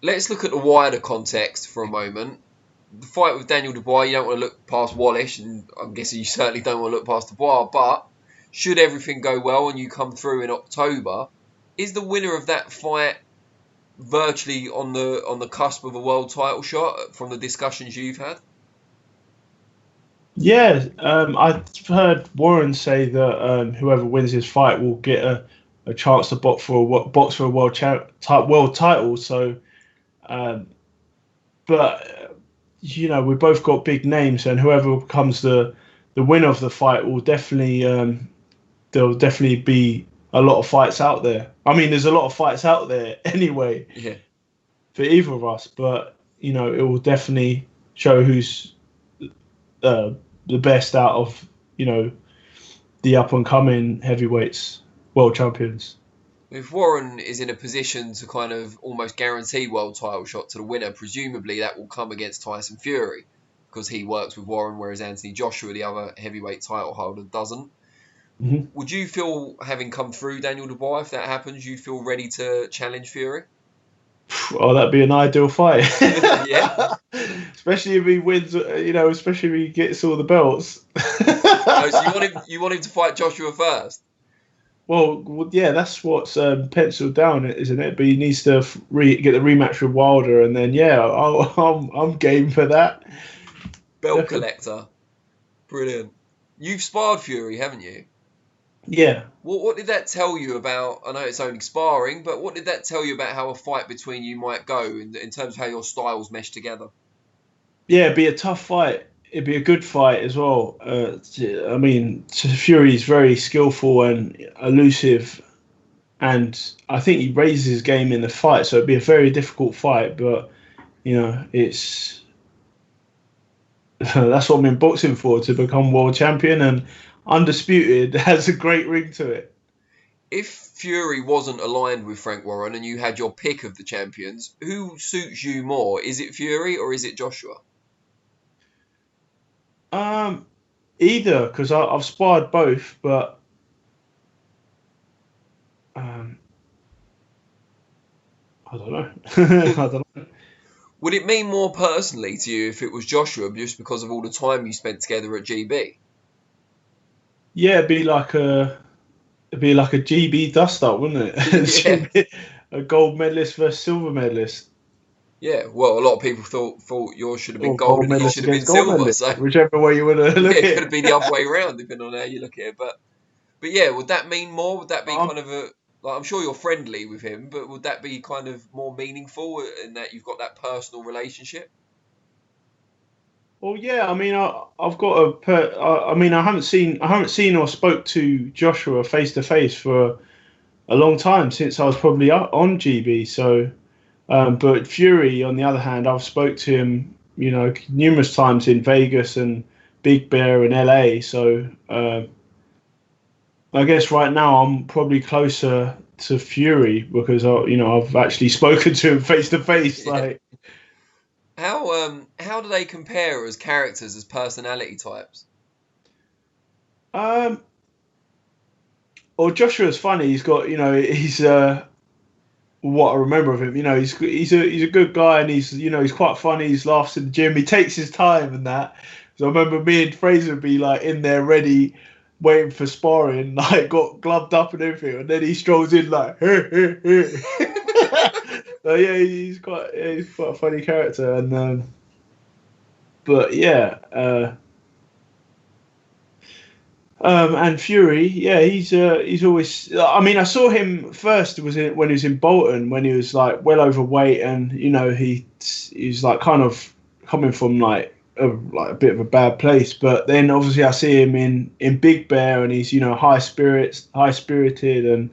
let's look at the wider context for a moment. The fight with Daniel Dubois, you don't want to look past Wallisch, and I'm guessing you certainly don't want to look past Dubois, but should everything go well and you come through in October, is the winner of that fight virtually on the cusp of a world title shot from the discussions you've had? Yeah, I've heard Warren say that whoever wins his fight will get a chance to box for a world title. So, but we both got big names, and whoever becomes the winner of the fight will definitely there'll definitely be a lot of fights out there. I mean, there's a lot of fights out there anyway. Yeah. For either of us, but it will definitely show who's the best out of the up and coming heavyweights, world champions. If Warren is in a position to kind of almost guarantee world title shot to the winner, presumably that will come against Tyson Fury, because he works with Warren, whereas Anthony Joshua, the other heavyweight title holder, doesn't. Mm-hmm. Would you feel, having come through Daniel Dubois, if that happens, you feel ready to challenge Fury? Oh, that'd be an ideal fight. Yeah. Especially if he wins, especially if he gets all the belts. So you want him to fight Joshua first? Well, yeah, that's what's penciled down, isn't it? But he needs to get the rematch with Wilder, and then I'm game for that. Belt collector, brilliant. You've sparred Fury, haven't you? Yeah. What did that tell you about? I know it's only sparring, but what did that tell you about how a fight between you might go in terms of how your styles mesh together? Yeah, it'd be a tough fight. It'd be a good fight as well. I mean, Fury is very skillful and elusive, and I think he raises his game in the fight, so it'd be a very difficult fight. But it's that's what I'm in boxing for, to become world champion, and undisputed has a great ring to it. If Fury wasn't aligned with Frank Warren and you had your pick of the champions, who suits you more? Is it Fury or is it Joshua? Either, because I've sparred both, but I don't know. I don't know. Would it mean more personally to you if it was Joshua, just because of all the time you spent together at GB? Yeah, it'd be like a GB dust up, wouldn't it? Yeah. A gold medalist versus silver medalist. Yeah, well, a lot of people thought yours should have been gold and he should have been silver. So whichever way you want to look at it. It could have been the other way around, depending on how you look at it. But yeah, would that mean more? Would that be kind of a... Like, I'm sure you're friendly with him, but would that be kind of more meaningful in that you've got that personal relationship? Well, yeah. I mean, I haven't seen or spoke to Joshua face to face for a long time, since I was probably on GB. So, but Fury, on the other hand, I've spoke to him, numerous times in Vegas and Big Bear in LA. So, I guess right now I'm probably closer to Fury because I've actually spoken to him face to face. Like, how do they compare as characters, as personality types? Well, Joshua's funny. He's got he's what I remember of him. He's a good guy, and he's quite funny. He laughs in the gym. He takes his time and that. So I remember me and Fraser would be like in there ready, waiting for sparring, like got gloved up and everything, and then he strolls in like, hey. So yeah, he's quite a funny character, and but yeah, and Fury, yeah, he's always. I mean, I saw him first when he was in Bolton, when he was like well overweight, and he's like kind of coming from like a bit of a bad place, but then obviously I see him in Big Bear, and he's high spirited, and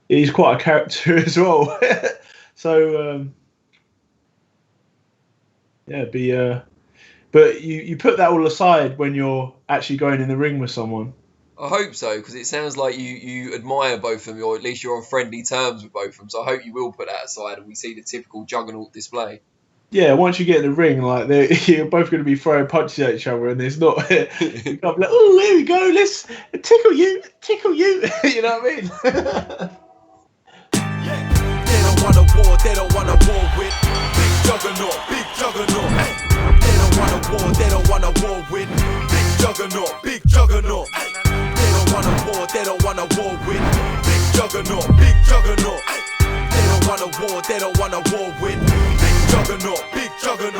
he's quite a character as well. So but you put that all aside when you're actually going in the ring with someone. I hope so, because it sounds like you admire both of them, or at least you're on friendly terms with both of them. So I hope you will put that aside and we see the typical juggernaut display. Yeah, once you get in the ring, like you're both going to be throwing punches at each other, and there's not. I'm like, oh, here we go. Let's tickle you. You know what I mean? they don't want a war with. Big juggernaut, big juggernaut. They don't want a war, they don't want a war with. Big juggernaut, big juggernaut. They don't want a war, they don't want a war with. Big juggernaut, big juggernaut. They don't want a war, they don't want a war with. Big juggernaut, big juggernaut.